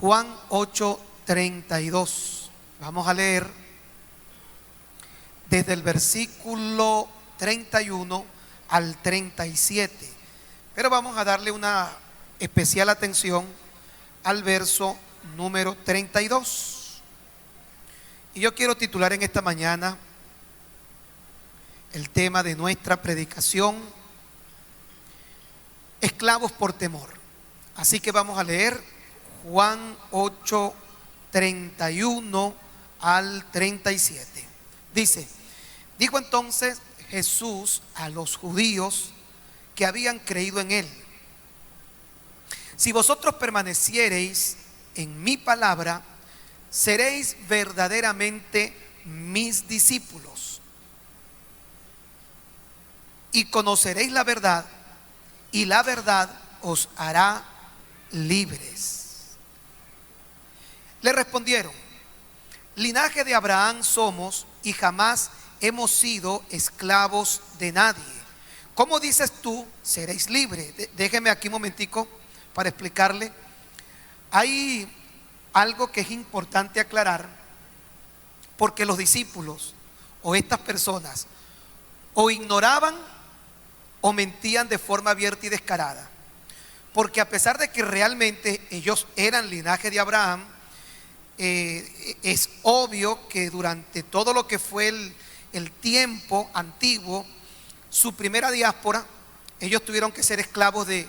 Juan 8:32. Vamos a leer desde el versículo 31 al 37. Pero vamos a darle una especial atención al verso número 32. Y yo quiero titular en esta mañana el tema de nuestra predicación: esclavos por temor. Así que vamos a leer Juan 8:31 al 37. Dice: dijo entonces Jesús a los judíos que habían creído en él: si vosotros permaneciereis en mi palabra, seréis verdaderamente mis discípulos, y conoceréis la verdad, y la verdad os hará libres. Le respondieron: linaje de Abraham somos y jamás hemos sido esclavos de nadie. ¿Cómo dices tú, seréis libres? Déjeme aquí un momentico para explicarle. Hay algo que es importante aclarar, porque los discípulos o estas personas o ignoraban o mentían de forma abierta y descarada. Porque a pesar de que realmente ellos eran linaje de Abraham, es obvio que durante todo lo que fue el tiempo antiguo, su primera diáspora, ellos tuvieron que ser esclavos de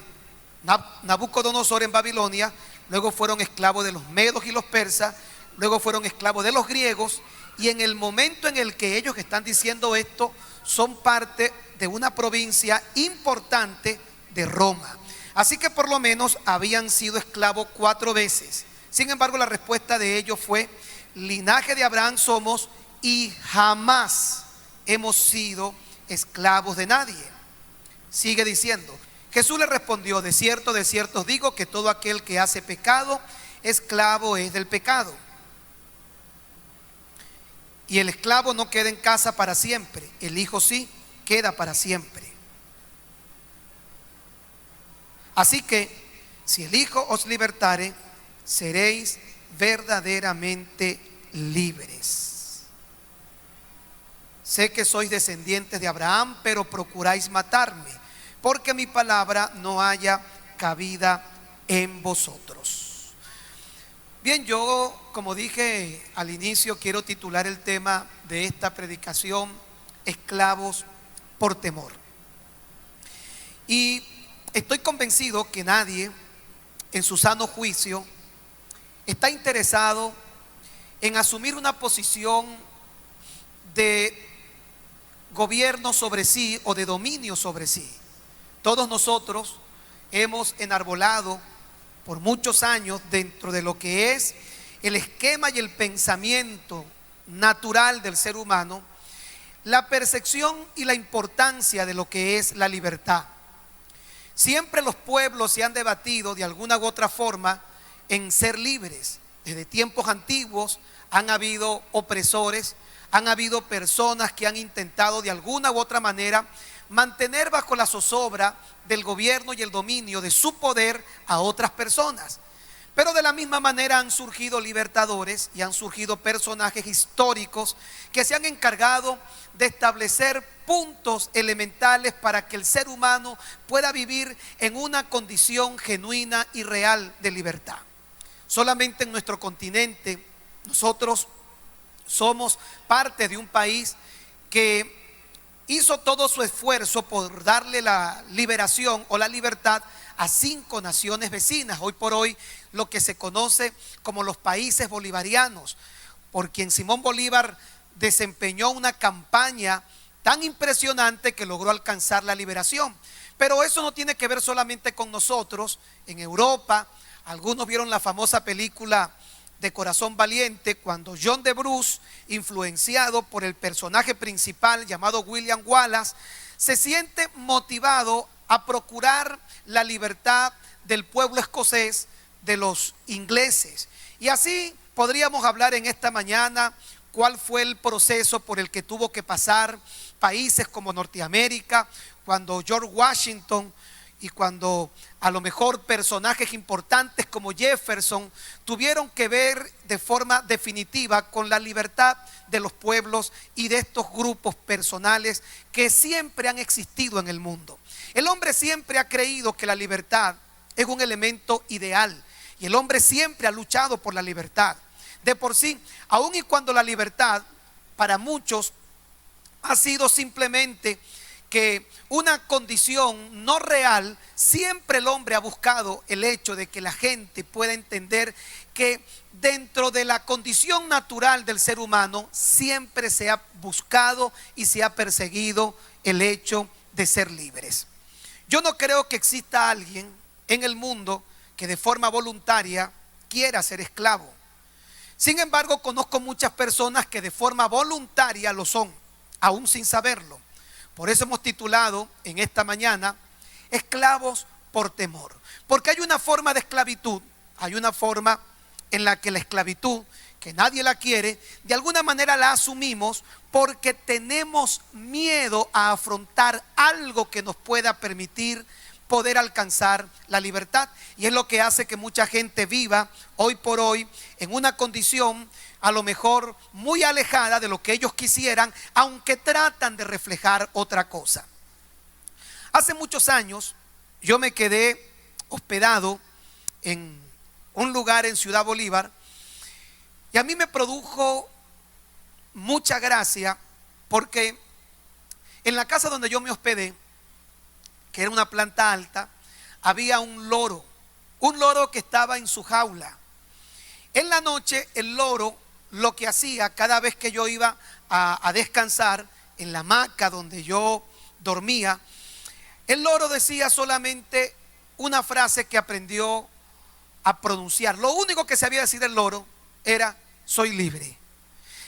Nabucodonosor en Babilonia, luego fueron esclavos de los medos y los persas, luego fueron esclavos de los griegos, y en el momento en el que ellos están diciendo esto, son parte de una provincia importante de Roma. Así que por lo menos habían sido esclavos 4 veces. Sin embargo, la respuesta de ellos fue: linaje de Abraham somos y jamás hemos sido esclavos de nadie. Sigue diciendo: Jesús le respondió: de cierto os digo que todo aquel que hace pecado, esclavo es del pecado. Y el esclavo no queda en casa para siempre, el hijo sí queda para siempre. Así que si el hijo os libertare, seréis verdaderamente libres. Sé que sois descendientes de Abraham, pero procuráis matarme, porque mi palabra no haya cabida en vosotros. Bien, yo, como dije al inicio, quiero titular el tema de esta predicación: esclavos por temor. Y estoy convencido que nadie en su sano juicio está interesado en asumir una posición de gobierno sobre sí o de dominio sobre sí. Todos nosotros hemos enarbolado por muchos años, dentro de lo que es el esquema y el pensamiento natural del ser humano, la percepción y la importancia de lo que es la libertad. Siempre los pueblos se han debatido de alguna u otra forma en ser libres. Desde tiempos antiguos han habido opresores, han habido personas que han intentado de alguna u otra manera mantener bajo la zozobra del gobierno y el dominio de su poder a otras personas. Pero de la misma manera han surgido libertadores y han surgido personajes históricos que se han encargado de establecer puntos elementales para que el ser humano pueda vivir en una condición genuina y real de libertad. Solamente en nuestro continente nosotros somos parte de un país que hizo todo su esfuerzo por darle la liberación o la libertad a 5 naciones vecinas. Hoy por hoy lo que se conoce como los países bolivarianos, por quien Simón Bolívar desempeñó una campaña tan impresionante que logró alcanzar la liberación. Pero eso no tiene que ver solamente con nosotros. En Europa, algunos vieron la famosa película de Corazón Valiente, cuando John D. Bruce, influenciado por el personaje principal llamado William Wallace, se siente motivado a procurar la libertad del pueblo escocés de los ingleses. Y así podríamos hablar en esta mañana cuál fue el proceso por el que tuvo que pasar países como Norteamérica, cuando George Washington y cuando a lo mejor personajes importantes como Jefferson tuvieron que ver de forma definitiva con la libertad de los pueblos y de estos grupos personales que siempre han existido en el mundo. El hombre siempre ha creído que la libertad es un elemento ideal y el hombre siempre ha luchado por la libertad. De por sí, aun y cuando la libertad para muchos ha sido simplemente que una condición no real, siempre el hombre ha buscado el hecho de que la gente pueda entender que dentro de la condición natural del ser humano siempre se ha buscado y se ha perseguido el hecho de ser libres. Yo no creo que exista alguien en el mundo que de forma voluntaria quiera ser esclavo. Sin embargo, conozco muchas personas que de forma voluntaria lo son, aún sin saberlo. Por eso hemos titulado en esta mañana, esclavos por temor. Porque hay una forma de esclavitud, hay una forma en la que la esclavitud, que nadie la quiere, de alguna manera la asumimos porque tenemos miedo a afrontar algo que nos pueda permitir poder alcanzar la libertad. Y es lo que hace que mucha gente viva hoy por hoy en una condición a lo mejor muy alejada de lo que ellos quisieran, aunque tratan de reflejar otra cosa. Hace muchos años yo me quedé hospedado en un lugar en Ciudad Bolívar y a mí me produjo mucha gracia porque en la casa donde yo me hospedé, que era una planta alta, había un loro que estaba en su jaula. En la noche el loro lo que hacía cada vez que yo iba a descansar en la hamaca donde yo dormía, el loro decía solamente una frase que aprendió a pronunciar. Lo único que sabía decir el loro era soy libre.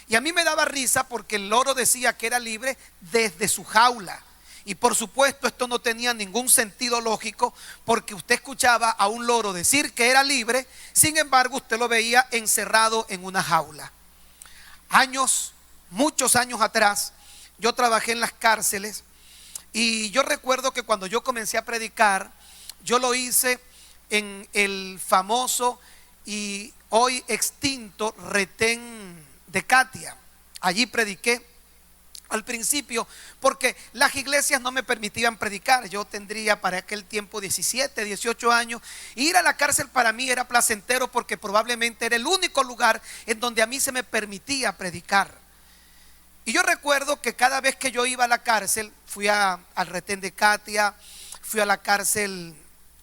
Y a mí me daba risa porque el loro decía que era libre desde su jaula. Y por supuesto esto no tenía ningún sentido lógico porque usted escuchaba a un loro decir que era libre, sin embargo usted lo veía encerrado en una jaula. Muchos años atrás, yo trabajé en las cárceles y yo recuerdo que cuando yo comencé a predicar, yo lo hice en el famoso y hoy extinto retén de Katia. Allí prediqué. Al principio, porque las iglesias no me permitían predicar. Yo tendría para aquel tiempo 17, 18 años. Ir a la cárcel para mí era placentero porque probablemente era el único lugar en donde a mí se me permitía predicar. Y yo recuerdo que cada vez que yo iba a la cárcel, fui al retén de Katia, fui a la cárcel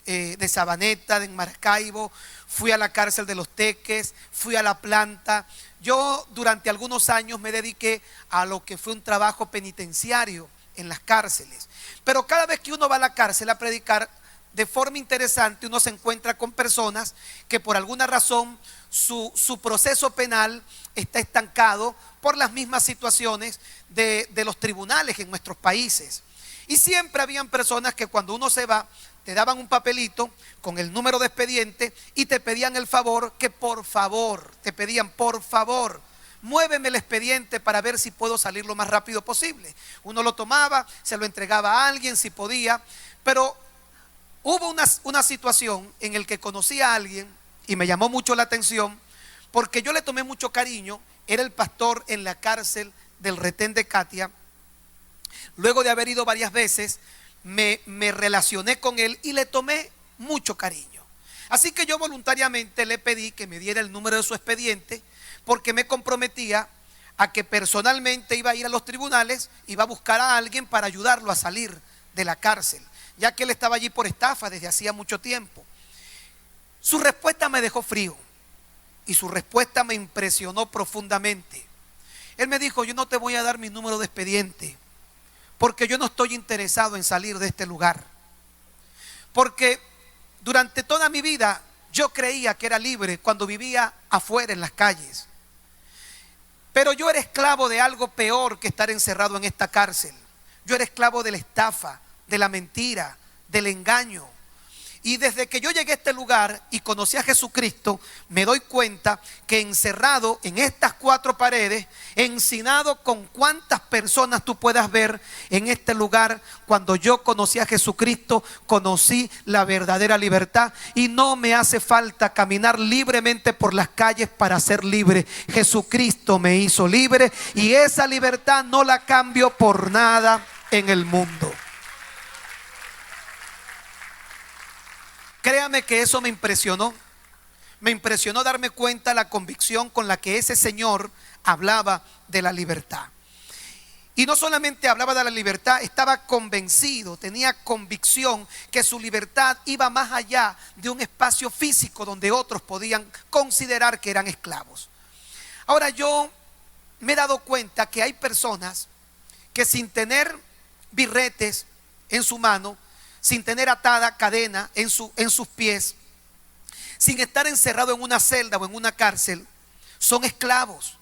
de Sabaneta, de Maracaibo, fui a la cárcel de Los Teques, fui a la planta. Yo durante algunos años me dediqué a lo que fue un trabajo penitenciario en las cárceles. Pero cada vez que uno va a la cárcel a predicar, de forma interesante uno se encuentra con personas que por alguna razón su proceso penal está estancado por las mismas situaciones de los tribunales en nuestros países. Y siempre habían personas que cuando uno se va, te daban un papelito con el número de expediente y te pedían el favor que por favor, te pedían por favor, muéveme el expediente para ver si puedo salir lo más rápido posible. Uno lo tomaba, se lo entregaba a alguien si podía, pero hubo una situación en la que conocí a alguien y me llamó mucho la atención porque yo le tomé mucho cariño. Era el pastor en la cárcel del retén de Katia. Luego de haber ido varias veces, me relacioné con él y le tomé mucho cariño. Así que yo voluntariamente le pedí que me diera el número de su expediente porque me comprometía a que personalmente iba a ir a los tribunales, iba a buscar a alguien para ayudarlo a salir de la cárcel, ya que él estaba allí por estafa desde hacía mucho tiempo. Su respuesta me dejó frío y su respuesta me impresionó profundamente. Él me dijo: yo no te voy a dar mi número de expediente porque yo no estoy interesado en salir de este lugar, porque durante toda mi vida Yo creía que era libre cuando vivía afuera en las calles. Pero yo era esclavo de algo peor que estar encerrado en esta cárcel. Yo era esclavo de la estafa, de la mentira, del engaño. Y desde que yo llegué a este lugar y conocí a Jesucristo, me doy cuenta que encerrado en estas 4 paredes, encinado con cuántas personas tú puedas ver en este lugar, cuando yo conocí a Jesucristo, conocí la verdadera libertad y no me hace falta caminar libremente por las calles para ser libre. Jesucristo me hizo libre y esa libertad no la cambio por nada en el mundo. Créame que eso me impresionó. Me impresionó darme cuenta la convicción con la que ese señor hablaba de la libertad. Y no solamente hablaba de la libertad, estaba convencido, tenía convicción que su libertad iba más allá de un espacio físico donde otros podían considerar que eran esclavos. Ahora yo me he dado cuenta que hay personas que sin tener birretes en su mano, sin tener atada cadena en sus pies, sin estar encerrado en una celda o en una cárcel, son esclavos.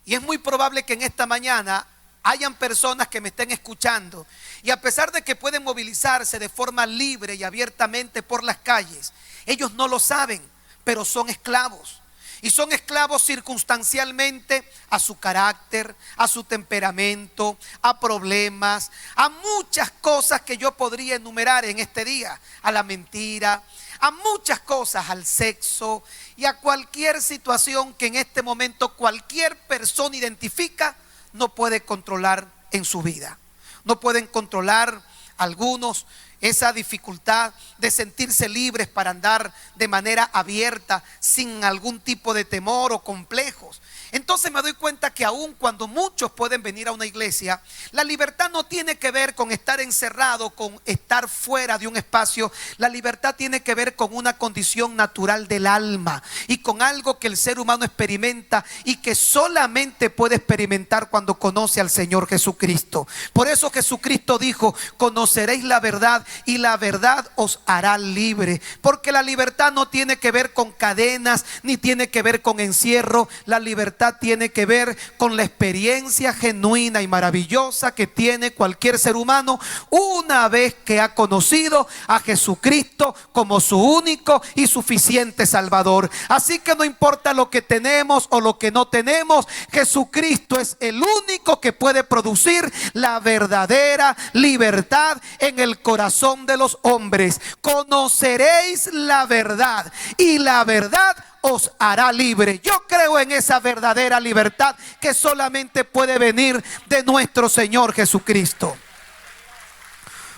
Y es muy probable que en esta mañana hayan personas que me estén escuchando y a pesar de que pueden movilizarse de forma libre y abiertamente por las calles, ellos no lo saben, pero son esclavos. Y son esclavos circunstancialmente a su carácter, a su temperamento, a problemas, a muchas cosas que yo podría enumerar en este día. A la mentira, a muchas cosas, al sexo y a cualquier situación que en este momento cualquier persona identifica, no puede controlar en su vida. No pueden controlar algunos esa dificultad de sentirse libres para andar de manera abierta, sin algún tipo de temor o complejos. Entonces me doy cuenta que aun cuando muchos pueden venir a una iglesia, la libertad no tiene que ver con estar encerrado, con estar fuera de un espacio. La libertad tiene que ver con una condición natural del alma y con algo que el ser humano experimenta y que solamente puede experimentar cuando conoce al Señor Jesucristo. Por eso Jesucristo dijo: conoceréis la verdad y la verdad os hará libre. Porque la libertad no tiene que ver con cadenas ni tiene que ver con encierro. La libertad tiene que ver con la experiencia genuina y maravillosa que tiene cualquier ser humano una vez que ha conocido a Jesucristo como su único y suficiente Salvador. Así que no importa lo que tenemos o lo que no tenemos, Jesucristo es el único que puede producir la verdadera libertad en el corazón de los hombres. Conoceréis la verdad y la verdad os hará libre. Yo creo en esa verdadera libertad que solamente puede venir de nuestro Señor Jesucristo.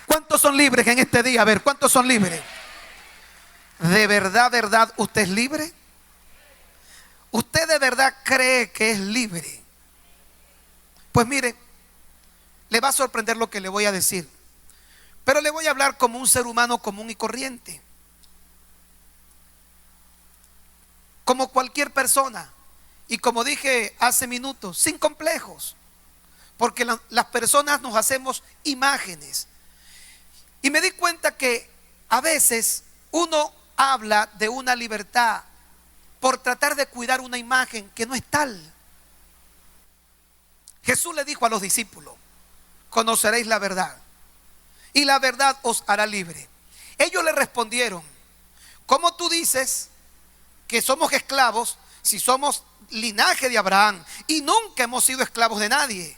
¿Cuántos son libres en este día? A ver, ¿cuántos son libres? ¿De verdad, usted es libre? ¿Usted de verdad cree que es libre? Pues mire, le va a sorprender lo que le voy a decir, pero le voy a hablar como un ser humano común y corriente, como cualquier persona. Y como dije hace minutos, sin complejos, porque las personas nos hacemos imágenes. Y me di cuenta que a veces uno habla de una libertad por tratar de cuidar una imagen que no es tal. Jesús le dijo a los discípulos: conoceréis la verdad y la verdad os hará libre. Ellos le respondieron: ¿cómo tú dices que somos esclavos si somos linaje de Abraham y nunca hemos sido esclavos de nadie?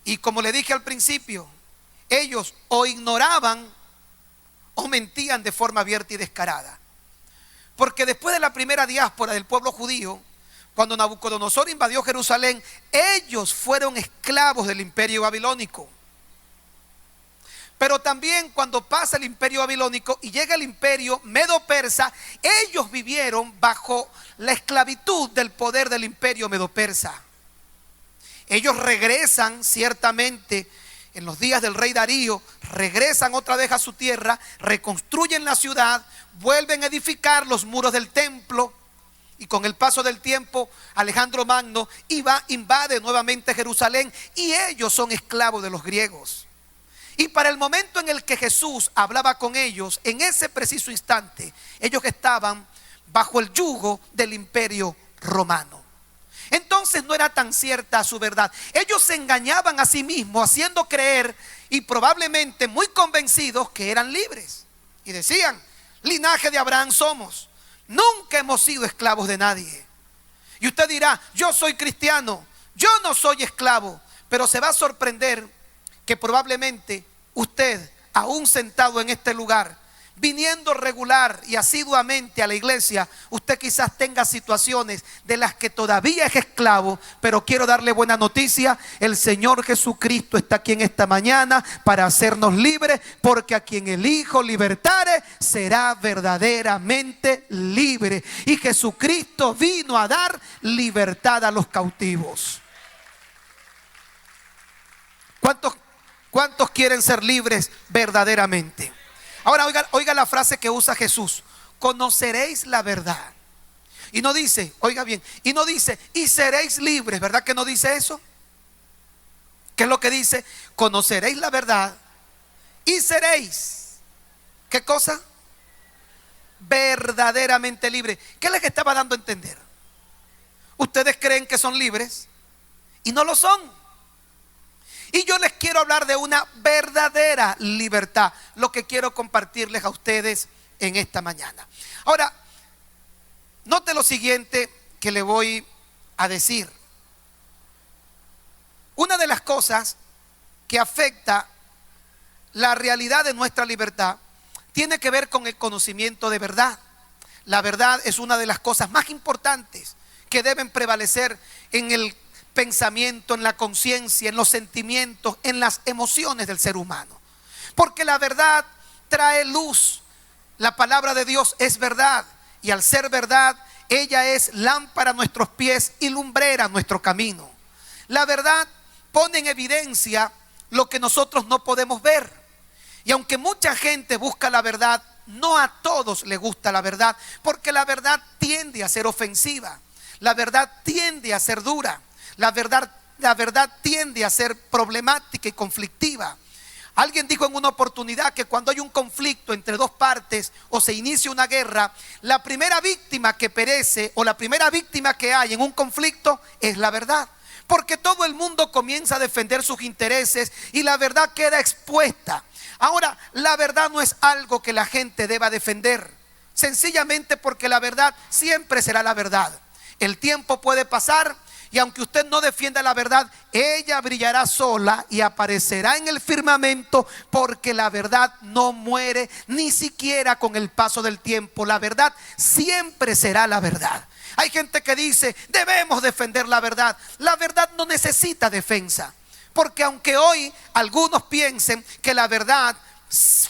Y como le dije al principio, ellos o ignoraban o mentían de forma abierta y descarada. Porque después de la primera diáspora del pueblo judío, cuando Nabucodonosor invadió Jerusalén, ellos fueron esclavos del imperio babilónico. Pero también cuando pasa el imperio babilónico y llega el imperio medo-persa, ellos vivieron bajo la esclavitud del poder del imperio medo-persa. Ellos regresan ciertamente en los días del rey Darío, regresan otra vez a su tierra, reconstruyen la ciudad, vuelven a edificar los muros del templo. Y con el paso del tiempo, Alejandro Magno invade nuevamente Jerusalén y ellos son esclavos de los griegos. Y para el momento en el que Jesús hablaba con ellos, en ese preciso instante, ellos estaban bajo el yugo del imperio romano. Entonces no era tan cierta su verdad. Ellos se engañaban a sí mismos, haciendo creer y probablemente muy convencidos que eran libres. Y decían: linaje de Abraham somos, nunca hemos sido esclavos de nadie. Y usted dirá: yo soy cristiano, yo no soy esclavo. Pero se va a sorprender que probablemente usted, aún sentado en este lugar, viniendo regular y asiduamente a la iglesia, usted quizás tenga situaciones de las que todavía es esclavo. Pero quiero darle buena noticia: el Señor Jesucristo está aquí en esta mañana para hacernos libres, porque a quien el Hijo libertare será verdaderamente libre. Y Jesucristo vino a dar libertad a los cautivos. ¿Cuántos quieren ser libres verdaderamente? Ahora oiga la frase que usa Jesús: conoceréis la verdad. Y no dice, oiga bien, y no dice: y seréis libres. ¿Verdad que no dice eso? ¿Qué es lo que dice? Conoceréis la verdad y seréis, ¿qué cosa? Verdaderamente libres. ¿Qué les estaba dando a entender? Ustedes creen que son libres y no lo son. Y yo les quiero hablar de una verdadera libertad, lo que quiero compartirles a ustedes en esta mañana. Ahora, note lo siguiente que le voy a decir. Una de las cosas que afecta la realidad de nuestra libertad tiene que ver con el conocimiento de verdad. La verdad es una de las cosas más importantes que deben prevalecer en el pensamiento, en la conciencia, en los sentimientos, en las emociones del ser humano. Porque la verdad trae luz. La palabra de Dios es verdad, y al ser verdad, ella es lámpara a nuestros pies y lumbrera a nuestro camino. La verdad pone en evidencia lo que nosotros no podemos ver. Y aunque mucha gente busca la verdad, no a todos les gusta la verdad, porque la verdad tiende a ser ofensiva. La verdad tiende a ser dura. La verdad tiende a ser problemática y conflictiva. Alguien dijo en una oportunidad que cuando hay un conflicto entre dos partes o se inicia una guerra, la primera víctima que perece o la primera víctima que hay en un conflicto es la verdad. Porque todo el mundo comienza a defender sus intereses y la verdad queda expuesta. Ahora, la verdad no es algo que la gente deba defender, sencillamente porque la verdad siempre será la verdad. El tiempo puede pasar, y aunque usted no defienda la verdad, ella brillará sola y aparecerá en el firmamento, porque la verdad no muere ni siquiera con el paso del tiempo. La verdad siempre será la verdad. Hay gente que dice: debemos defender la verdad. La verdad no necesita defensa, porque aunque hoy algunos piensen que la verdad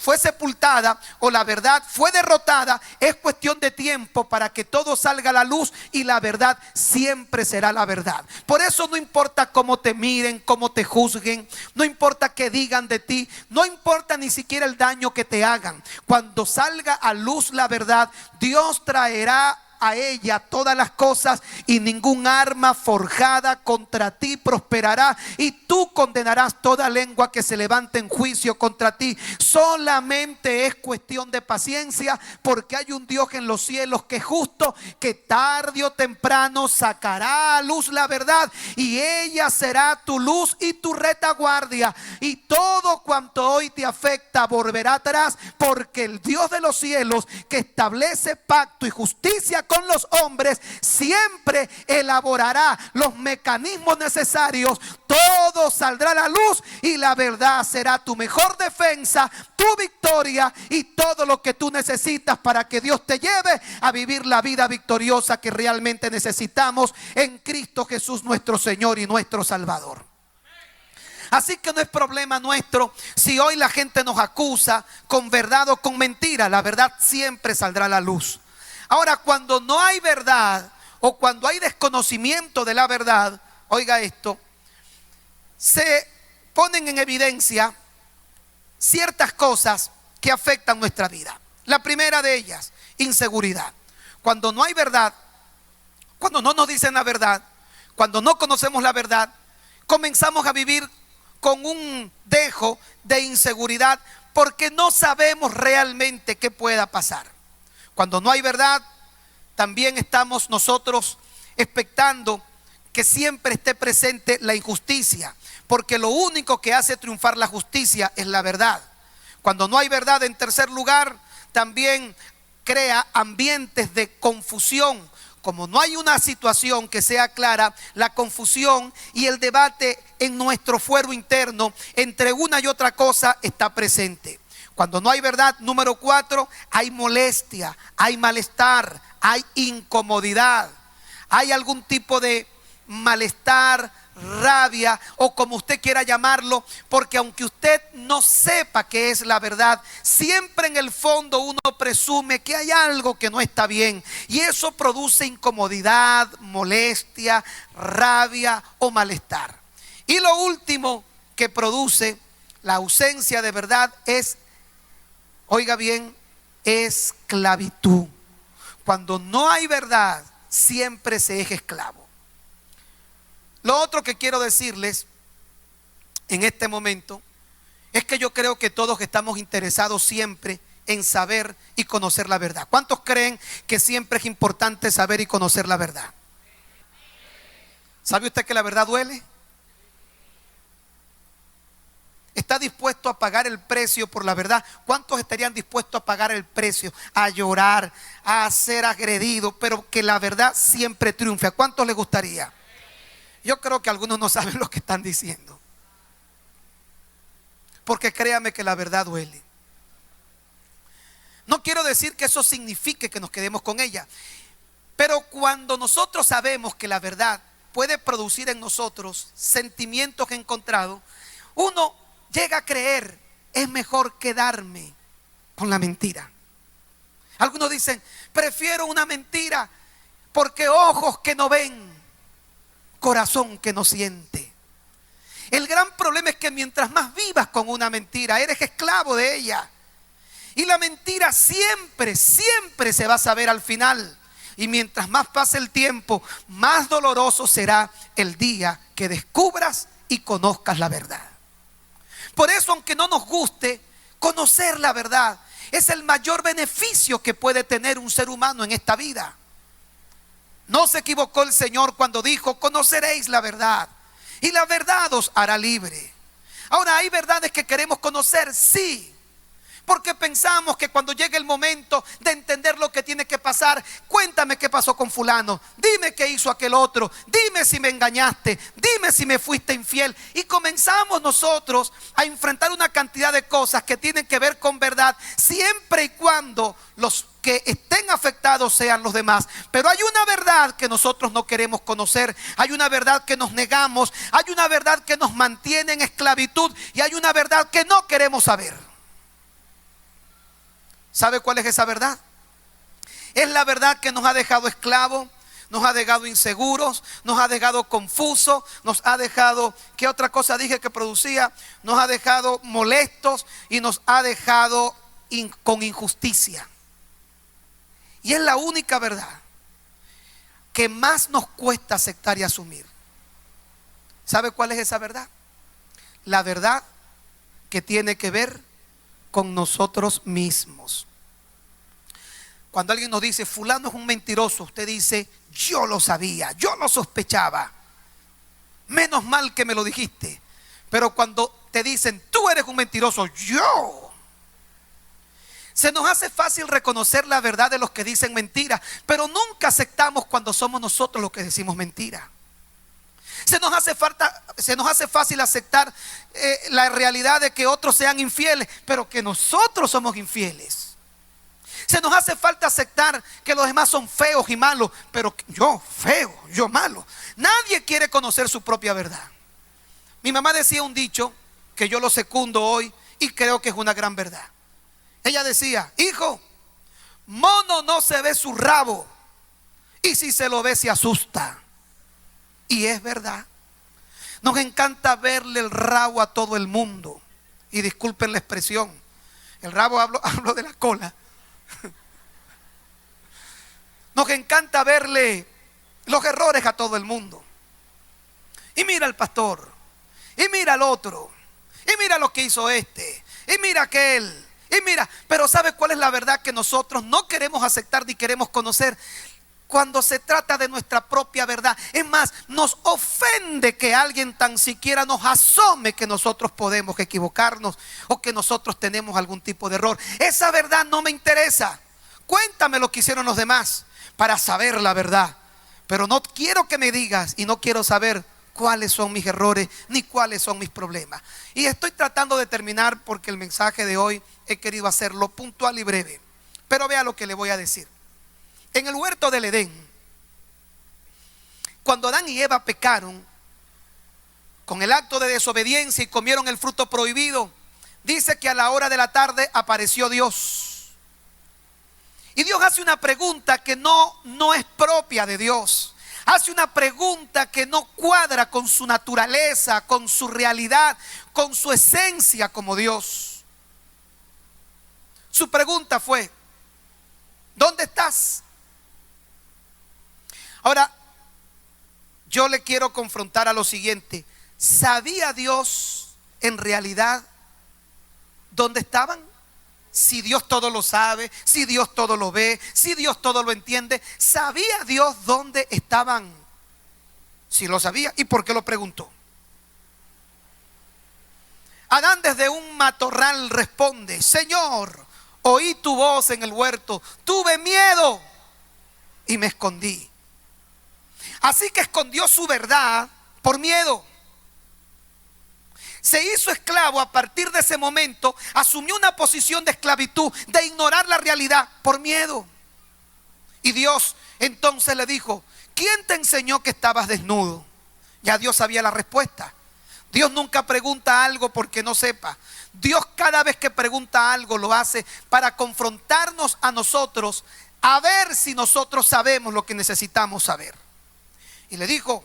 fue sepultada o la verdad fue derrotada, es cuestión de tiempo para que todo salga a la luz, y la verdad siempre será la verdad. Por eso no importa cómo te miren, cómo te juzguen, no importa qué digan de ti, no importa ni siquiera el daño que te hagan. Cuando salga a luz la verdad, Dios traerá a ella todas las cosas, y ningún arma forjada contra ti prosperará, y tú condenarás toda lengua que se levante en juicio contra ti. Solamente es cuestión de paciencia, porque hay un Dios en los cielos que es justo, que tarde o temprano sacará a luz la verdad, y ella será tu luz y tu retaguardia, y todo cuanto hoy te afecta volverá atrás, porque el Dios de los cielos, que establece pacto y justicia con los hombres, siempre elaborará los mecanismos necesarios. Todo saldrá a la luz, y la verdad será tu mejor defensa, tu victoria, y todo lo que tú necesitas para que Dios te lleve a vivir la vida victoriosa que realmente necesitamos en Cristo Jesús, nuestro Señor y nuestro Salvador. Así que no es problema nuestro si hoy la gente nos acusa con verdad o con mentira. La verdad siempre saldrá a la luz. Ahora, cuando no hay verdad o cuando hay desconocimiento de la verdad, oiga esto, se ponen en evidencia ciertas cosas que afectan nuestra vida. La primera de ellas, inseguridad. Cuando no hay verdad, cuando no nos dicen la verdad, cuando no conocemos la verdad, comenzamos a vivir con un dejo de inseguridad porque no sabemos realmente qué pueda pasar. Cuando no hay verdad, también estamos nosotros expectando que siempre esté presente la injusticia, porque lo único que hace triunfar la justicia es la verdad. Cuando no hay verdad, en tercer lugar, también crea ambientes de confusión. Como no hay una situación que sea clara, la confusión y el debate en nuestro fuero interno entre una y otra cosa está presente. Cuando no hay verdad, número 4, hay molestia, hay malestar, hay incomodidad, hay algún tipo de malestar, rabia o como usted quiera llamarlo, porque aunque usted no sepa qué es la verdad, siempre en el fondo uno presume que hay algo que no está bien y eso produce incomodidad, molestia, rabia o malestar. Y lo último que produce la ausencia de verdad es, oiga bien, esclavitud. Cuando no hay verdad, siempre se es esclavo. Lo otro que quiero decirles en este momento es que yo creo que todos estamos interesados siempre en saber y conocer la verdad. ¿Cuántos creen que siempre es importante saber y conocer la verdad? ¿Sabe usted que la verdad duele? ¿Está dispuesto a pagar el precio por la verdad? ¿Cuántos estarían dispuestos a pagar el precio, a llorar, a ser agredidos, pero que la verdad siempre triunfe? ¿A cuántos les gustaría? Yo creo que algunos no saben lo que están diciendo. Porque créame que la verdad duele. No quiero decir que eso signifique que nos quedemos con ella. Pero cuando nosotros sabemos que la verdad puede producir en nosotros sentimientos encontrados, uno llega a creer, es mejor quedarme con la mentira. Algunos dicen, prefiero una mentira porque ojos que no ven, corazón que no siente. El gran problema es que mientras más vivas con una mentira, eres esclavo de ella. Y la mentira siempre, siempre se va a saber al final. Y mientras más pase el tiempo, más doloroso será el día que descubras y conozcas la verdad. Por eso, aunque no nos guste, conocer la verdad es el mayor beneficio que puede tener un ser humano en esta vida. No se equivocó el Señor cuando dijo, conoceréis la verdad y la verdad os hará libre. Ahora, ¿hay verdades que queremos conocer? Sí. Porque pensamos que cuando llegue el momento de entender lo que tiene que pasar, cuéntame qué pasó con fulano, dime qué hizo aquel otro, dime si me engañaste, dime si me fuiste infiel. Y comenzamos nosotros a enfrentar una cantidad de cosas que tienen que ver con verdad, siempre y cuando los que estén afectados sean los demás. Pero hay una verdad que nosotros no queremos conocer, hay una verdad que nos negamos, hay una verdad que nos mantiene en esclavitud y hay una verdad que no queremos saber. ¿Sabe cuál es esa verdad? Es la verdad que nos ha dejado esclavos, nos ha dejado inseguros, nos ha dejado confusos, nos ha dejado, ¿qué otra cosa dije que producía? Nos ha dejado molestos y nos ha dejado con injusticia. Y es la única verdad que más nos cuesta aceptar y asumir. ¿Sabe cuál es esa verdad? La verdad que tiene que ver con nosotros mismos. Cuando alguien nos dice, fulano es un mentiroso, usted dice, yo lo sabía, yo lo sospechaba. Menos mal que me lo dijiste. Pero cuando te dicen, tú eres un mentiroso, yo. Se nos hace fácil reconocer la verdad de los que dicen mentiras, pero nunca aceptamos cuando somos nosotros los que decimos mentiras. Se nos hace fácil aceptar la realidad de que otros sean infieles, pero que nosotros somos infieles. Se nos hace falta aceptar que los demás son feos y malos, pero yo feo, yo malo. Nadie quiere conocer su propia verdad. Mi mamá decía un dicho que yo lo secundo hoy y creo que es una gran verdad. Ella decía, hijo, mono no se ve su rabo y si se lo ve se asusta. Y es verdad. Nos encanta verle el rabo a todo el mundo. Y disculpen la expresión, el rabo hablo de la cola. Nos encanta verle los errores a todo el mundo. Y mira al pastor, y mira al otro, y mira lo que hizo este, y mira aquel, y mira. Pero ¿sabe cuál es la verdad que nosotros no queremos aceptar ni queremos conocer? Cuando se trata de nuestra propia verdad. Es más, nos ofende que alguien tan siquiera nos asome que nosotros podemos equivocarnos o que nosotros tenemos algún tipo de error. Esa verdad no me interesa. Cuéntame lo que hicieron los demás para saber la verdad. Pero no quiero que me digas y no quiero saber cuáles son mis errores ni cuáles son mis problemas. Y estoy tratando de terminar porque el mensaje de hoy he querido hacerlo puntual y breve. Pero vea lo que le voy a decir. En el huerto del Edén, cuando Adán y Eva pecaron con el acto de desobediencia y comieron el fruto prohibido, dice que a la hora de la tarde apareció Dios. Y Dios hace una pregunta que no es propia de Dios. Hace una pregunta que no cuadra con su naturaleza, con su realidad, con su esencia como Dios. Su pregunta fue: ¿dónde estás? Ahora, yo le quiero confrontar a lo siguiente. ¿Sabía Dios en realidad dónde estaban? Si Dios todo lo sabe, si Dios todo lo ve, si Dios todo lo entiende, ¿sabía Dios dónde estaban? Si lo sabía, ¿y por qué lo preguntó? Adán desde un matorral responde: Señor, oí tu voz en el huerto, tuve miedo y me escondí. Así que escondió su verdad por miedo. Se hizo esclavo. A partir de ese momento asumió una posición de esclavitud, de ignorar la realidad por miedo. Y Dios entonces le dijo: ¿quién te enseñó que estabas desnudo? Ya Dios sabía la respuesta. Dios nunca pregunta algo porque no sepa. Dios cada vez que pregunta algo lo hace para confrontarnos a nosotros, a ver si nosotros sabemos lo que necesitamos saber. Y le dijo: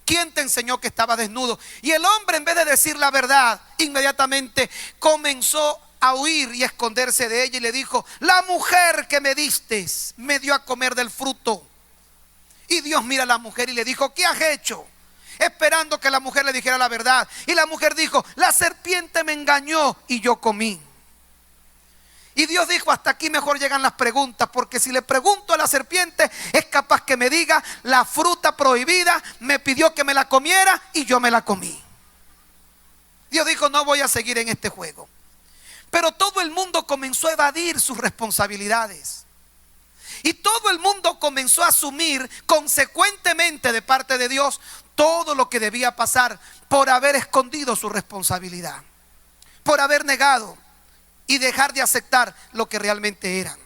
¿quién te enseñó que estaba desnudo? Y el hombre, en vez de decir la verdad, inmediatamente comenzó a huir y a esconderse de ella. Y le dijo: la mujer que me diste me dio a comer del fruto. Y Dios mira a la mujer y le dijo: ¿qué has hecho? Esperando que la mujer le dijera la verdad. Y la mujer dijo: la serpiente me engañó y yo comí. Y Dios dijo: hasta aquí mejor llegan las preguntas, porque si le pregunto a la serpiente, es capaz que me diga: la fruta prohibida me pidió que me la comiera y yo me la comí. Dios dijo: no voy a seguir en este juego. Pero todo el mundo comenzó a evadir sus responsabilidades. Y todo el mundo comenzó a asumir consecuentemente de parte de Dios todo lo que debía pasar por haber escondido su responsabilidad, por haber negado y dejar de aceptar lo que realmente eran.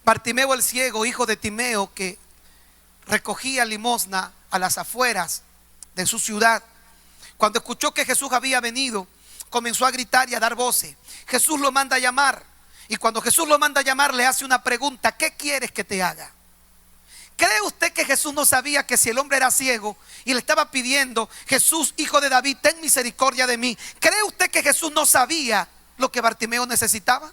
Bartimeo el ciego, hijo de Timeo, que recogía limosna a las afueras de su ciudad, cuando escuchó que Jesús había venido, comenzó a gritar y a dar voces. Jesús lo manda a llamar, y cuando Jesús lo manda a llamar, le hace una pregunta: ¿qué quieres que te haga? ¿Cree usted que Jesús no sabía que si el hombre era ciego y le estaba pidiendo: Jesús, hijo de David, ten misericordia de mí? ¿Cree usted que Jesús no sabía lo que Bartimeo necesitaba?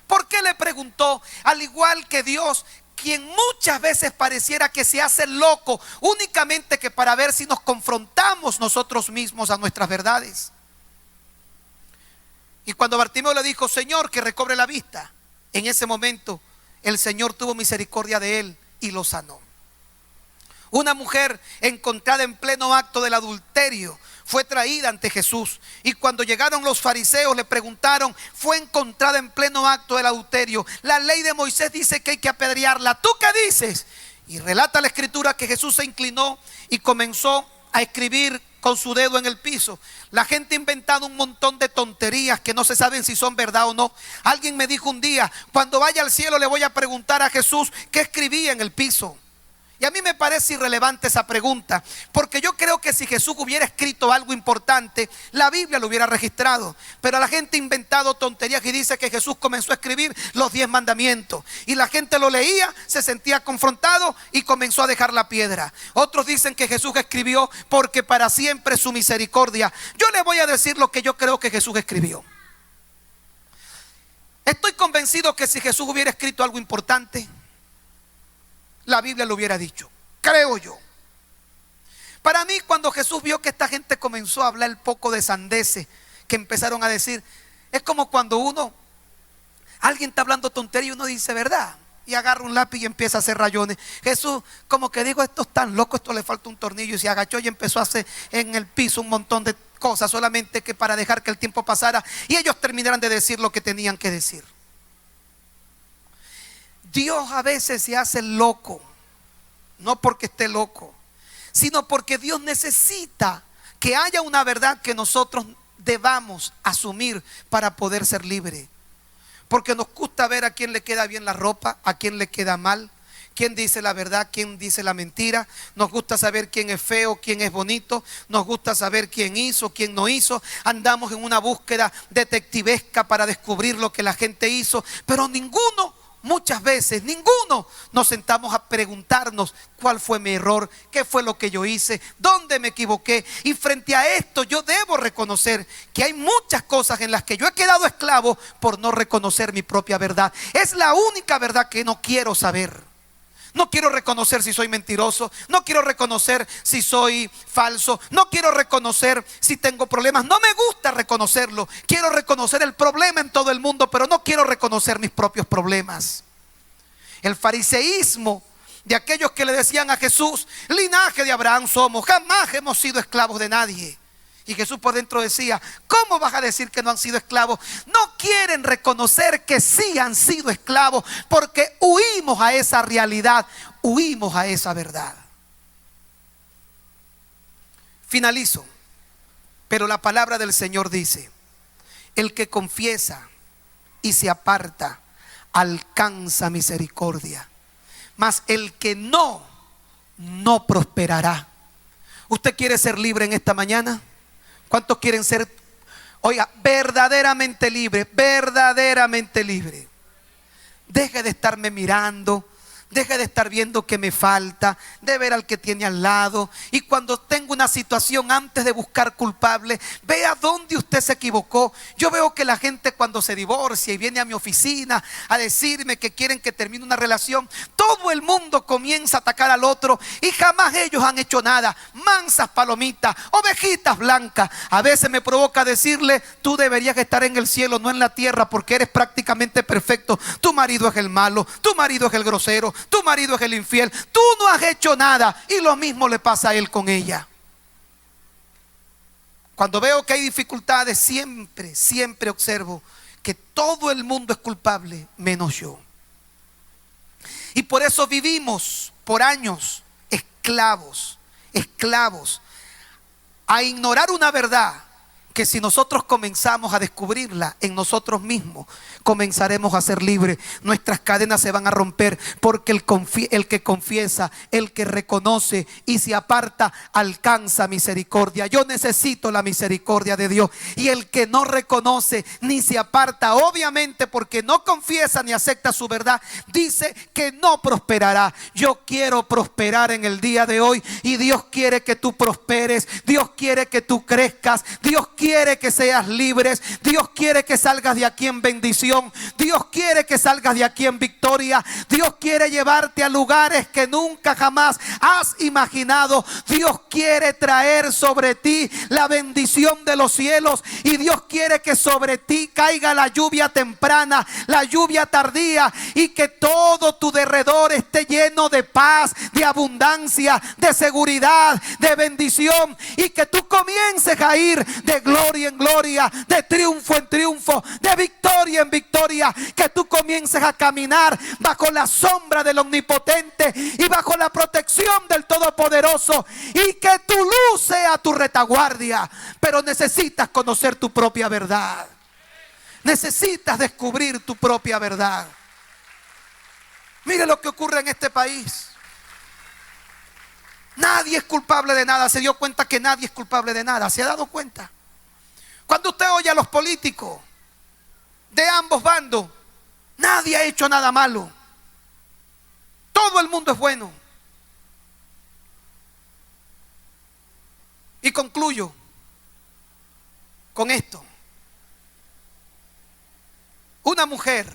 ¿Por qué le preguntó? Al igual que Dios, quien muchas veces pareciera que se hace loco únicamente que para ver si nos confrontamos nosotros mismos a nuestras verdades. Y cuando Bartimeo le dijo: Señor, que recobre la vista, en ese momento el Señor tuvo misericordia de él y lo sanó. Una mujer encontrada en pleno acto del adulterio fue traída ante Jesús. Y cuando llegaron los fariseos le preguntaron: fue encontrada en pleno acto del adulterio. La ley de Moisés dice que hay que apedrearla. ¿Tú qué dices? Y relata la escritura que Jesús se inclinó y comenzó a escribir con su dedo en el piso. La gente ha inventado un montón de tonterías que no se saben si son verdad o no. Alguien me dijo un día: cuando vaya al cielo le voy a preguntar a Jesús qué escribía en el piso. Y a mí me parece irrelevante esa pregunta, porque yo creo que si Jesús hubiera escrito algo importante, la Biblia lo hubiera registrado. Pero la gente ha inventado tonterías y dice que Jesús comenzó a escribir los 10 mandamientos. Y la gente lo leía, se sentía confrontado y comenzó a dejar la piedra. Otros dicen que Jesús escribió porque para siempre su misericordia. Yo le voy a decir lo que yo creo que Jesús escribió. Estoy convencido que si Jesús hubiera escrito algo importante, la Biblia lo hubiera dicho, creo yo. Para mí, cuando Jesús vio que esta gente comenzó a hablar poco de sandeces, que empezaron a decir, es como cuando alguien está hablando tontería y uno dice verdad, y agarra un lápiz y empieza a hacer rayones. Jesús como que dijo, esto es tan loco, esto le falta un tornillo, y se agachó y empezó a hacer en el piso un montón de cosas, solamente que para dejar que el tiempo pasara y ellos terminaran de decir lo que tenían que decir. Dios a veces se hace loco, no porque esté loco, sino porque Dios necesita que haya una verdad que nosotros debamos asumir para poder ser libres. Porque nos gusta ver a quién le queda bien la ropa, a quién le queda mal, quién dice la verdad, quién dice la mentira. Nos gusta saber quién es feo, quién es bonito. Nos gusta saber quién hizo, quién no hizo. Andamos en una búsqueda detectivesca para descubrir lo que la gente hizo, pero muchas veces ninguno nos sentamos a preguntarnos cuál fue mi error, qué fue lo que yo hice, dónde me equivoqué. Y frente a esto yo debo reconocer que hay muchas cosas en las que yo he quedado esclavo por no reconocer mi propia verdad. Es la única verdad que no quiero saber. No quiero reconocer si soy mentiroso, no quiero reconocer si soy falso, no quiero reconocer si tengo problemas. No me gusta reconocerlo. Quiero reconocer el problema en todo el mundo, pero no quiero reconocer mis propios problemas. El fariseísmo de aquellos que le decían a Jesús, linaje de Abraham somos, jamás hemos sido esclavos de nadie. Y Jesús por dentro decía, ¿cómo vas a decir que no han sido esclavos? No quieren reconocer que sí han sido esclavos, porque huimos a esa realidad, huimos a esa verdad. Finalizo, pero la palabra del Señor dice, el que confiesa y se aparta alcanza misericordia, mas el que no prosperará. ¿Usted quiere ser libre en esta mañana? ¿Cuántos quieren ser, verdaderamente libre? Verdaderamente libre. Deje de estarme mirando, deje de estar viendo que me falta, de ver al que tiene al lado. Y cuando tengo una situación, antes de buscar culpable, vea dónde usted se equivocó. Yo veo que la gente cuando se divorcia y viene a mi oficina a decirme que quieren que termine una relación, todo el mundo comienza a atacar al otro y jamás ellos han hecho nada. Mansas palomitas, ovejitas blancas. A veces me provoca decirle, tú deberías estar en el cielo, no en la tierra, porque eres prácticamente perfecto. Tu marido es el malo, tu marido es el grosero, tu marido es el infiel, tú no has hecho nada. Y lo mismo le pasa a él con ella. Cuando veo que hay dificultades, siempre observo que todo el mundo es culpable menos yo. Y por eso vivimos por años esclavos a ignorar una verdad que si nosotros comenzamos a descubrirla en nosotros mismos, comenzaremos a ser libres. Nuestras cadenas se van a romper, porque el que confiesa, el que reconoce y se aparta, alcanza misericordia. Yo necesito la misericordia de Dios. Y el que no reconoce ni se aparta, obviamente porque no confiesa ni acepta su verdad, dice que no prosperará. Yo quiero prosperar en el día de hoy, y Dios quiere que tú prosperes. Dios quiere que tú crezcas. Dios quiere que seas libres. Dios quiere que salgas de aquí en bendición. Dios quiere que salgas de aquí en victoria. Dios quiere llevarte a lugares que nunca jamás has imaginado. Dios quiere traer sobre ti la bendición de los cielos, y Dios quiere que sobre ti caiga la lluvia temprana, la lluvia tardía, y que todo tu derredor esté lleno de paz, de abundancia, de seguridad, de bendición, y que tú comiences a ir de gloria en gloria, de triunfo en triunfo, de victoria en victoria. Que tú comiences a caminar bajo la sombra del Omnipotente y bajo la protección del Todopoderoso, y que tu luz sea tu retaguardia. Pero necesitas conocer tu propia verdad. Necesitas descubrir tu propia verdad. Mire lo que ocurre en este país. Nadie es culpable de nada. Se dio cuenta que nadie es culpable de nada. ¿Se ha dado cuenta? Cuando usted oye a los políticos de ambos bandos, nadie ha hecho nada malo. Todo el mundo es bueno. Y concluyo con esto. Una mujer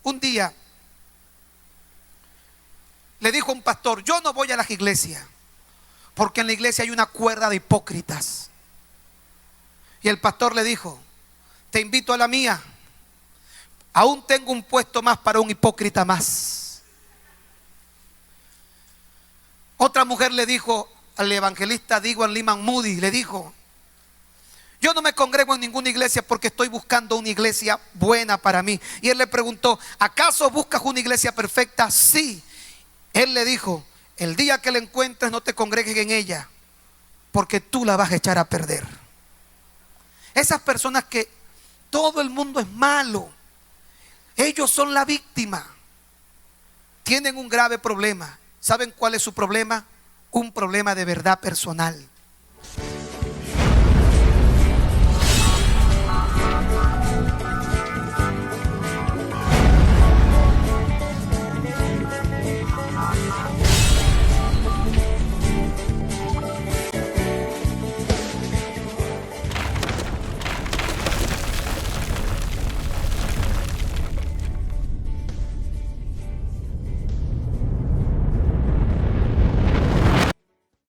un día le dijo a un pastor: yo no voy a las iglesias porque en la iglesia hay una cuerda de hipócritas. Y el pastor le dijo: te invito a la mía, aún tengo un puesto más para un hipócrita más. Otra mujer le dijo al evangelista Dwight Lyman Moody, le dijo: yo no me congrego en ninguna iglesia porque estoy buscando una iglesia buena para mí. Y él le preguntó: ¿acaso buscas una iglesia perfecta? Sí. Él le dijo: el día que la encuentres, no te congregues en ella, porque tú la vas a echar a perder. Esas personas que todo el mundo es malo, ellos son la víctima, tienen un grave problema. ¿Saben cuál es su problema? Un problema de verdad personal.